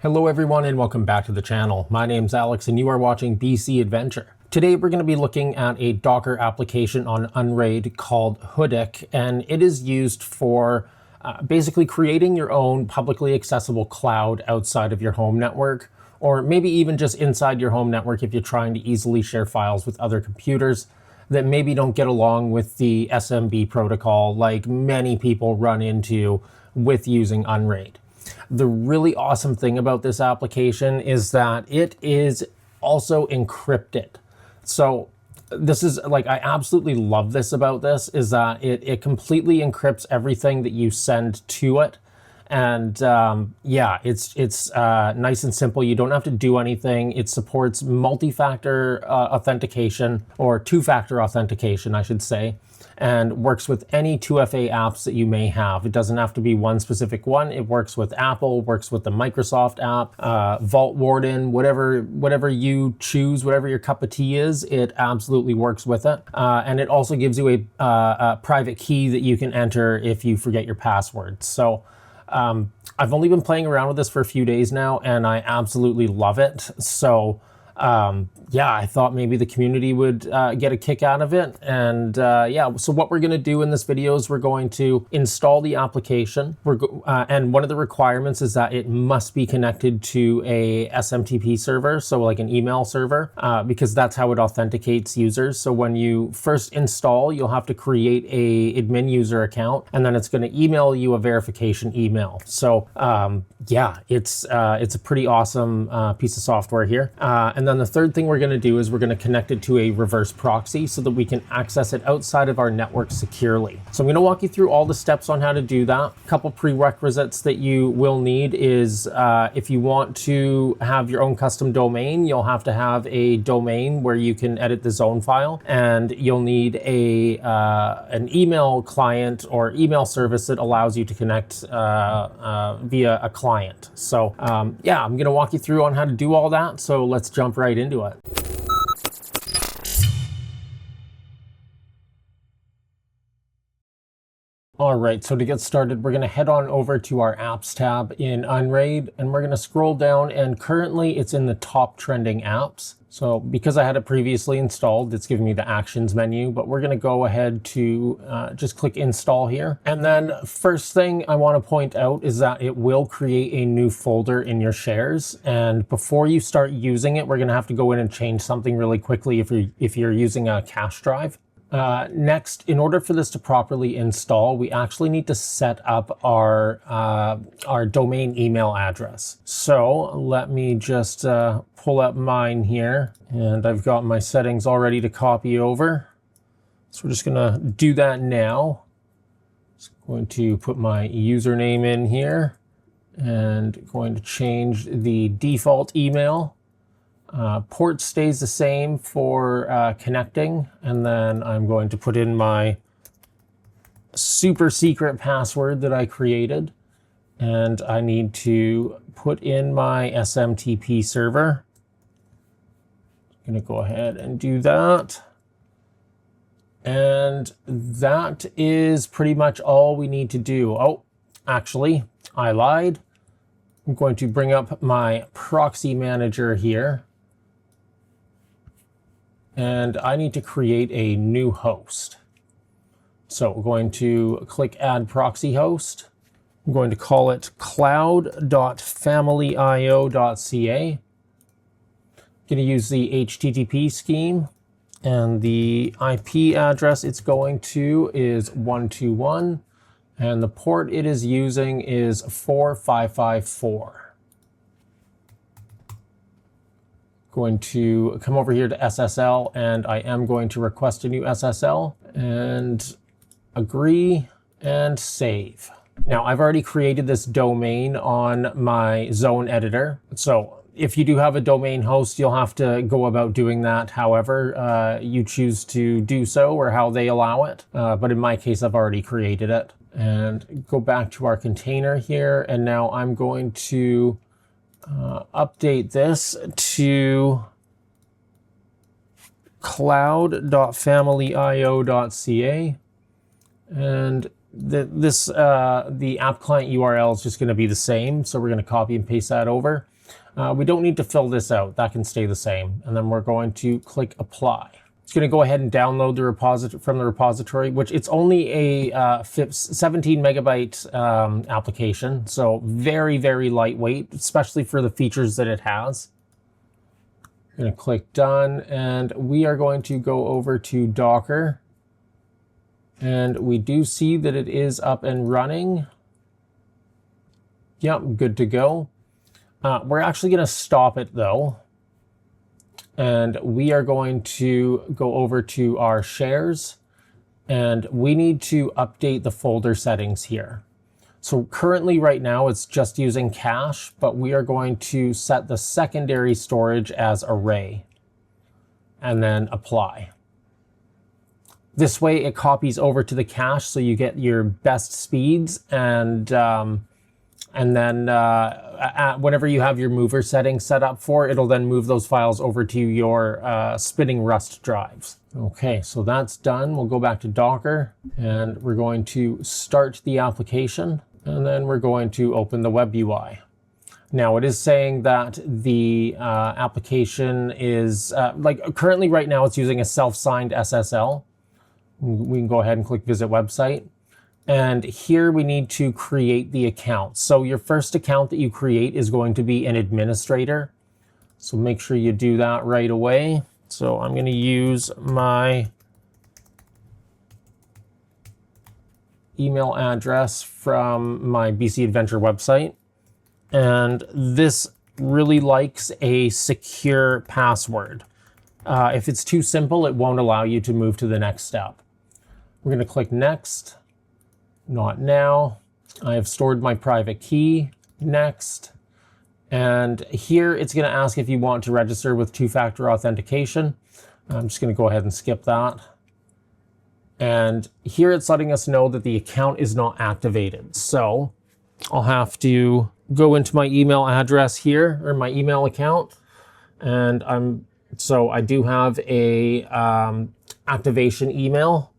Hello everyone and welcome back to the channel. My name's Alex and you are watching BC Adventure. Today we're going to be looking at a Docker application on Unraid called Hoodik, and it is used for basically creating your own publicly accessible cloud outside of your home network, or maybe even just inside your home network if you're trying to easily share files with other computers that maybe don't get along with the SMB protocol like many people run into with using Unraid. The really awesome thing about this application is that it is also encrypted. So this is like, I absolutely love this about this, is that it completely encrypts everything that you send to it. And yeah, it's nice and simple. You don't have to do anything. It supports multi-factor authentication, or two-factor authentication, I should say, and works with any 2FA apps that you may have. It doesn't have to be one specific one. It works with Apple, works with the Microsoft app, Vault Warden, whatever you choose, whatever your cup of tea is, it absolutely works with it. And it also gives you a private key that you can enter if you forget your password. So I've only been playing around with this for a few days now, and I absolutely love it. So yeah, I thought maybe the community would get a kick out of it. And yeah, so what we're going to do in this video is we're going to install the application. And one of the requirements is that it must be connected to a SMTP server, so like an email server, because that's how it authenticates users. So when you first install, you'll have to create a admin user account, and then it's going to email you a verification email. So yeah, it's a pretty awesome piece of software here. And then the third thing we're going to do is we're going to connect it to a reverse proxy so that we can access it outside of our network securely. So I'm going to walk you through all the steps on how to do that. A couple prerequisites that you will need is if you want to have your own custom domain, you'll have to have a domain where you can edit the zone file, and you'll need an email client or email service that allows you to connect via a client. So yeah, I'm going to walk you through on how to do all that. So let's jump right into it. All right, so to get started, we're going to head on over to our apps tab in Unraid, and we're going to scroll down, and currently it's in the top trending apps. So because I had it previously installed, it's giving me the actions menu, but we're going to go ahead to just click install here. And then first thing I want to point out is that it will create a new folder in your shares. And before you start using it, we're going to have to go in and change something really quickly if you're using a cache drive. Next, in order for this to properly install, we actually need to set up our domain email address. So let me just pull up mine here, and I've got my settings all ready to copy over. So we're just gonna do that now. Just going to put my username in here, and going to change the default email. Port stays the same for connecting, and then I'm going to put in my super secret password that I created, and I need to put in my SMTP server. I'm going to go ahead and do that, and that is pretty much all we need to do. Oh, actually, I lied. I'm going to bring up my proxy manager here, and I need to create a new host. So we're going to click add proxy host. I'm going to call it cloud.familyio.ca. I'm going to use the HTTP scheme, and the IP address it's going to is 121, and the port it is using is 4554. Going to come over here to SSL, and I am going to request a new SSL, and agree and save. Now I've already created this domain on my zone editor. So if you do have a domain host, you'll have to go about doing that however you choose to do so, or how they allow it. But in my case, I've already created it. And go back to our container here, and now I'm going to update this to cloud.familyio.ca, and the app client URL is just going to be the same, so we're going to copy and paste that over. We don't need to fill this out. That can stay the same. And then we're going to click apply. It's going to go ahead and download the repository from the repository, which it's only a 17 megabyte application. So very, very lightweight, especially for the features that it has. I'm going to click done, and we are going to go over to Docker. And we do see that it is up and running. Yep, good to go. We're actually going to stop it though. And we are going to go over to our shares, and we need to update the folder settings here. So currently right now it's just using cache, but we are going to set the secondary storage as array and then apply. This way it copies over to the cache so you get your best speeds, and then whenever you have your mover settings set up for, it'll then move those files over to your spinning Rust drives. Okay, so that's done. We'll go back to Docker, and we're going to start the application, and then we're going to open the web UI. Now it is saying that the application is, currently right now it's using a self-signed SSL. We can go ahead and click visit website. And here we need to create the account. So your first account that you create is going to be an administrator. So make sure you do that right away. So I'm going to use my email address from my BC Adventure website. And this really likes a secure password. If it's too simple, it won't allow you to move to the next step. We're going to click next. Not now. I have stored my private key. Next. And here it's going to ask if you want to register with two-factor authentication. I'm just going to go ahead and skip that. And here it's letting us know that the account is not activated. So I'll have to go into my email address here, or my email account. And I do have a activation email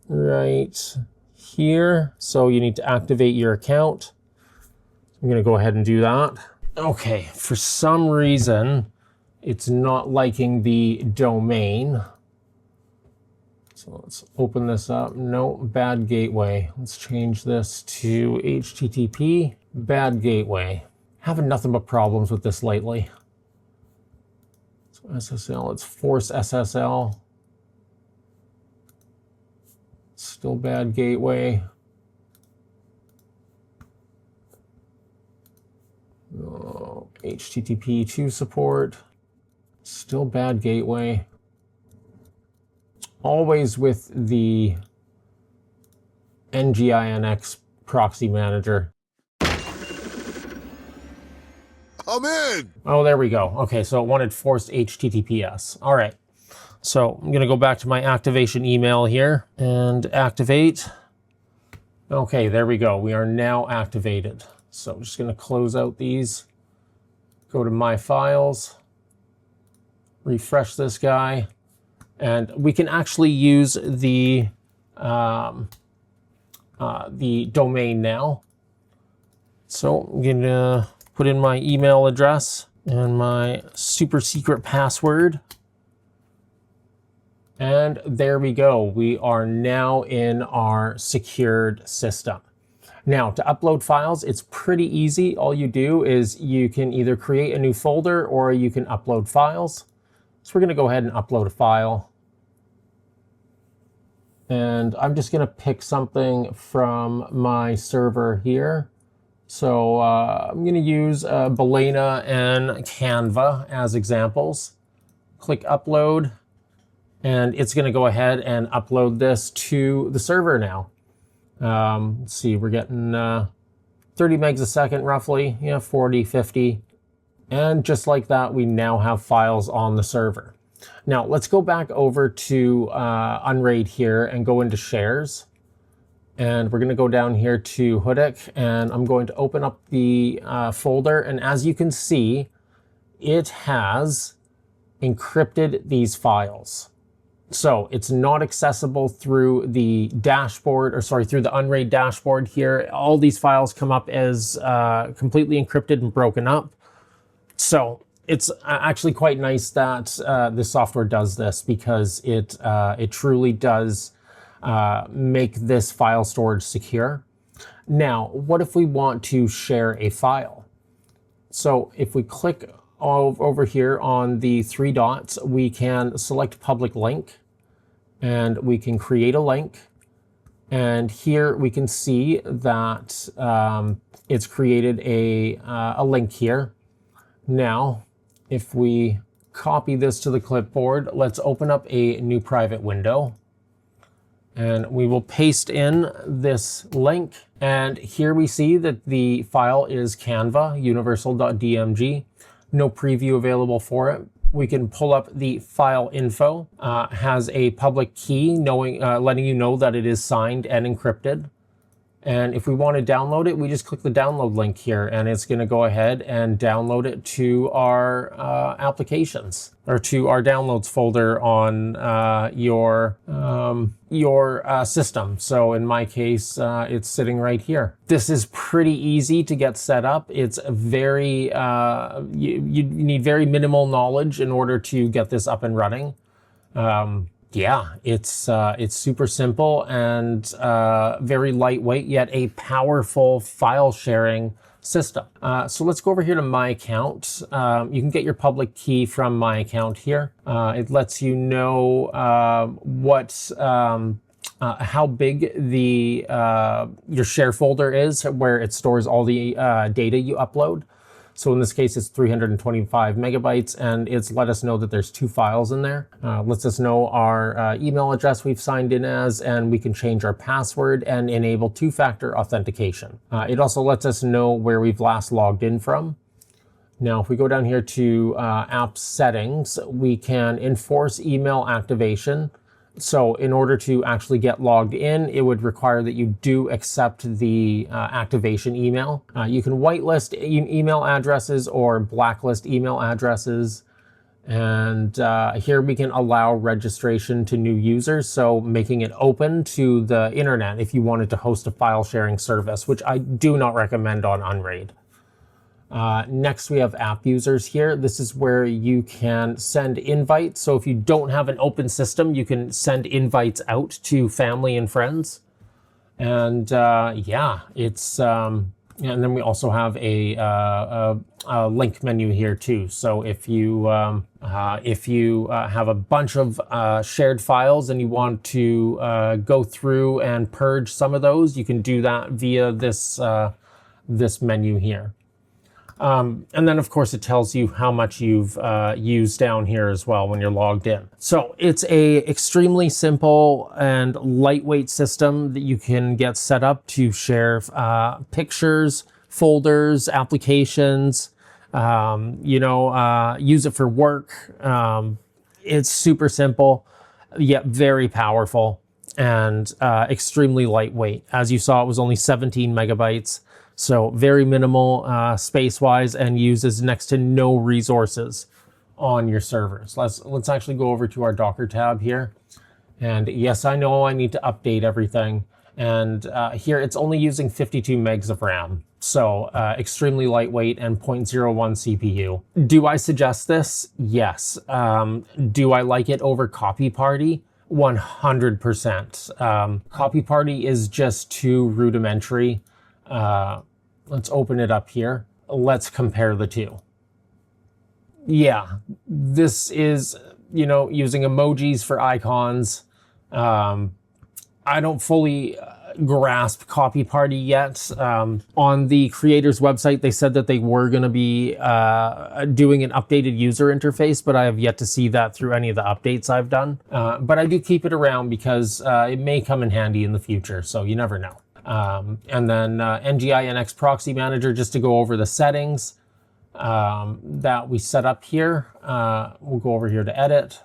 right here. So you need to activate your account. I'm going to go ahead and do that. Okay, for some reason, it's not liking the domain. So let's open this up. No, bad gateway. Let's change this to HTTP. Bad gateway. Having nothing but problems with this lately. So SSL, let's force SSL. Still bad gateway. Oh, HTTP 2 support. Still bad gateway. Always with the NGINX proxy manager. I'm in! Oh, there we go. Okay, so it wanted forced HTTPS. All right. So I'm going to go back to my activation email here and activate. Okay, there we go. We are now activated. So I'm just going to close out these. Go to My Files. Refresh this guy. And we can actually use the domain now. So I'm going to put in my email address and my super secret password. And there we go. We are now in our secured system. Now, to upload files, it's pretty easy. All you do is you can either create a new folder or you can upload files. So we're going to go ahead and upload a file. And I'm just going to pick something from my server here. So I'm going to use Balena and Canva as examples. Click upload, and it's going to go ahead and upload this to the server now. Let's see, we're getting 30 megs a second roughly, 40, 50. And just like that, we now have files on the server. Now let's go back over to Unraid here and go into shares. And we're going to go down here to Hoodik, and I'm going to open up the folder. And as you can see, it has encrypted these files. So it's not accessible through the dashboard, or sorry, through the Unraid dashboard here. All these files come up as completely encrypted and broken up. So it's actually quite nice that this software does this, because it truly does make this file storage secure. Now, what if we want to share a file? So if we click over here on the three dots, we can select public link, and we can create a link. And here we can see that it's created a link here. Now, if we copy this to the clipboard, let's open up a new private window. And we will paste in this link. And here we see that the file is Canva, universal.dmg. No preview available for it. We can pull up the file info. Has a public key letting you know that it is signed and encrypted. And if we want to download it, we just click the download link here, and it's going to go ahead and download it to our applications, or to our downloads folder on your system. So in my case, it's sitting right here. This is pretty easy to get set up. It's very, you need very minimal knowledge in order to get this up and running. Yeah, it's super simple and very lightweight, yet a powerful file sharing system. So let's go over here to My Account. You can get your public key from My Account here. It lets you know how big your share folder is, where it stores all the data you upload. So in this case, it's 325 megabytes, and it's let us know that there's 2 files in there. Lets us know our email address we've signed in as, and we can change our password and enable 2-factor authentication. It also lets us know where we've last logged in from. Now, if we go down here to app settings, we can enforce email activation. So in order to actually get logged in, it would require that you do accept the activation email. You can whitelist email addresses or blacklist email addresses. And here we can allow registration to new users, so making it open to the internet if you wanted to host a file sharing service, which I do not recommend on Unraid. Next, we have app users here. This is where you can send invites. So if you don't have an open system, you can send invites out to family and friends. And yeah, it's and then we also have a link menu here too. So if you have a bunch of shared files and you want to go through and purge some of those, you can do that via this menu here. And then, of course, it tells you how much you've used down here as well when you're logged in. So it's a extremely simple and lightweight system that you can get set up to share pictures, folders, applications, use it for work. It's super simple, yet very powerful and extremely lightweight. As you saw, it was only 17 megabytes. So very minimal space-wise, and uses next to no resources on your servers. Let's actually go over to our Docker tab here. And yes, I know I need to update everything. And here it's only using 52 megs of RAM. So extremely lightweight and 0.01 CPU. Do I suggest this? Yes. Do I like it over Copy Party? 100%. Copy Party is just too rudimentary. Let's open it up here. Let's compare the two. Yeah, this is, using emojis for icons. I don't fully grasp Copy Party yet. On the creator's website, they said that they were going to be doing an updated user interface, but I have yet to see that through any of the updates I've done. But I do keep it around because it may come in handy in the future, so you never know. And then NGINX Proxy Manager, just to go over the settings that we set up here. We'll go over here to edit.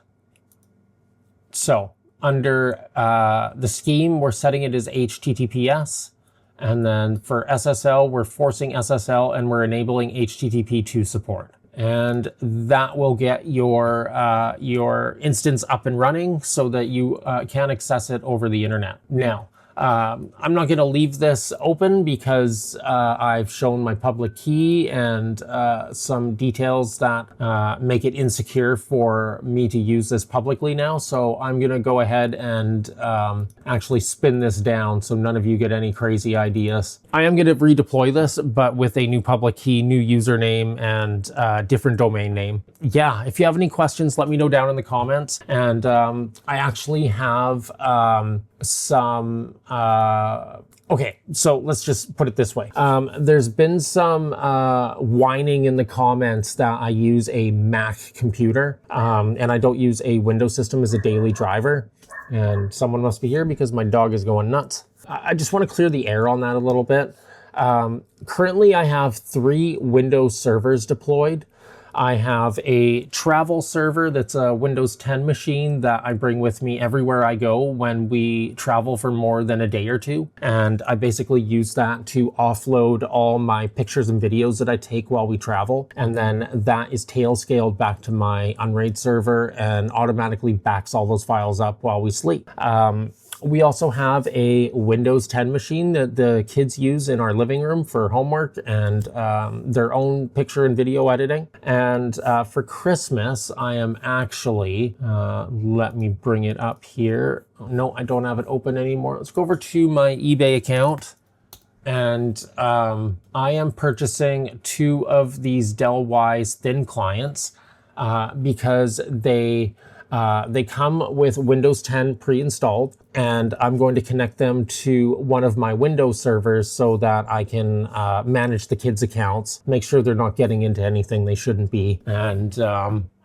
So under the scheme, we're setting it as HTTPS. And then for SSL, we're forcing SSL and we're enabling HTTP2 support. and that will get your instance up and running so that you can access it over the internet. Now, I'm not going to leave this open because I've shown my public key and some details that make it insecure for me to use this publicly now. So I'm going to go ahead and actually spin this down so none of you get any crazy ideas. I am going to redeploy this, but with a new public key, new username, and different domain name. Yeah, if you have any questions, let me know down in the comments. And I actually have okay, so let's just put it this way. There's been some whining in the comments that I use a Mac computer and I don't use a Windows system as a daily driver. And someone must be here because my dog is going nuts. I just want to clear the air on that a little bit. Currently, I have 3 Windows servers deployed. I have a travel server that's a Windows 10 machine that I bring with me everywhere I go when we travel for more than a day or two. And I basically use that to offload all my pictures and videos that I take while we travel. And then that is tail scaled back to my Unraid server and automatically backs all those files up while we sleep. We also have a Windows 10 machine that the kids use in our living room for homework and their own picture and video editing. And for Christmas, I am actually, let me bring it up here. No, I don't have it open anymore. Let's go over to my eBay account. And I am purchasing 2 of these Dell Wise thin clients because they come with Windows 10 pre-installed, and I'm going to connect them to one of my Windows servers so that I can manage the kids' accounts, make sure they're not getting into anything they shouldn't be. And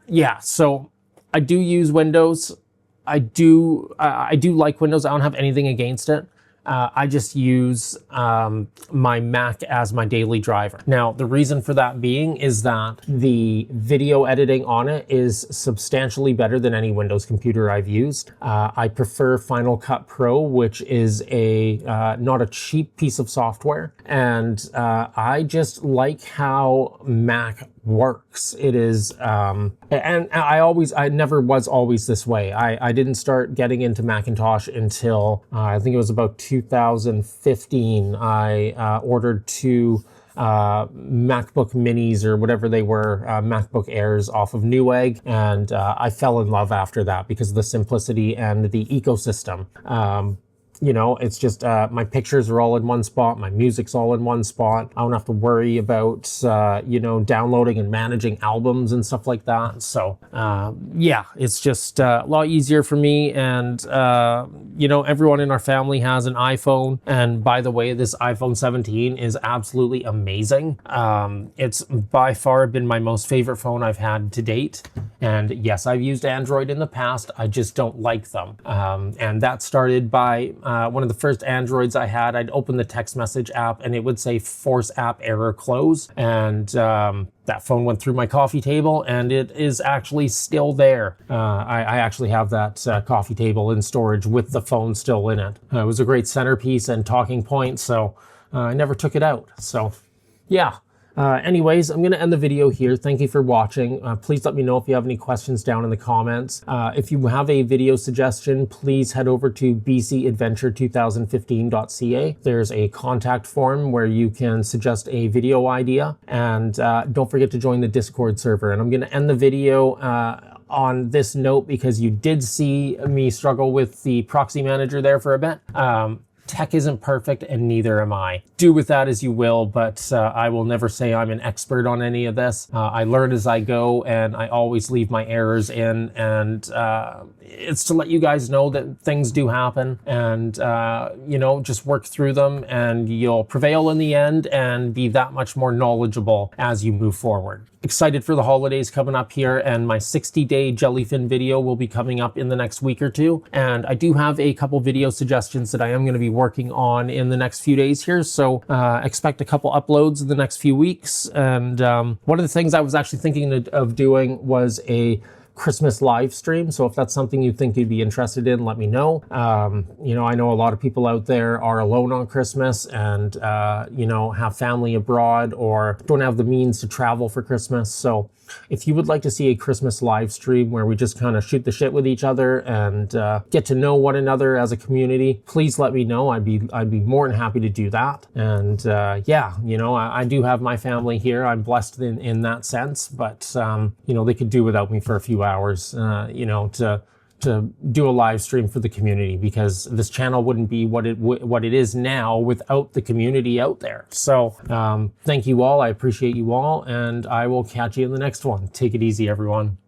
yeah, so I do use Windows. I do like Windows. I don't have anything against it. I just use my Mac as my daily driver. Now, the reason for that being is that the video editing on it is substantially better than any Windows computer I've used. I prefer Final Cut Pro, which is not a cheap piece of software. And I just like how Mac works. It is, and I never was always this way. I didn't start getting into Macintosh until I think it was about 2015. I ordered 2 MacBook Minis or whatever they were, MacBook Airs off of Newegg, and I fell in love after that because of the simplicity and the ecosystem. You know, it's just my pictures are all in one spot. My music's all in one spot. I don't have to worry about, you know, downloading and managing albums and stuff like that. So, yeah, it's just a lot easier for me. And, you know, everyone in our family has an iPhone. And by the way, this iPhone 17 is absolutely amazing. It's by far been my most favorite phone I've had to date. And yes, I've used Android in the past. I just don't like them. And that started by one of the first Androids I had. I'd open the text message app and it would say force app error close. And that phone went through my coffee table and it is actually still there. I actually have that coffee table in storage with the phone still in it. It was a great centerpiece and talking point, so I never took it out. So yeah. Anyways, I'm going to end the video here. Thank you for watching. Please let me know if you have any questions down in the comments. If you have a video suggestion, please head over to bcadventure2015.ca. There's a contact form where you can suggest a video idea. And don't forget to join the Discord server. And I'm going to end the video on this note because you did see me struggle with the proxy manager there for a bit. Tech isn't perfect and neither am I. Do with that as you will, but I will never say I'm an expert on any of this. I learn as I go and I always leave my errors in, and it's to let you guys know that things do happen and, you know, just work through them and you'll prevail in the end and be that much more knowledgeable as you move forward. Excited for the holidays coming up here, and my 60-day jellyfin video will be coming up in the next week or two. And I do have a couple video suggestions that I am going to be working on in the next few days here. So expect a couple uploads in the next few weeks. And one of the things I was actually thinking of doing was a Christmas live stream. So if that's something you think you'd be interested in, let me know. You know, I know a lot of people out there are alone on Christmas and, you know, have family abroad or don't have the means to travel for Christmas. So if you would like to see a Christmas live stream where we just kind of shoot the shit with each other and get to know one another as a community, please let me know. I'd be more than happy to do that. And yeah, you know, I do have my family here. I'm blessed in that sense, but you know, they could do without me for a few hours, you know, to do a live stream for the community, because this channel wouldn't be what it is now without the community out there. So thank you all. I appreciate you all, and I will catch you in the next one. Take it easy, everyone.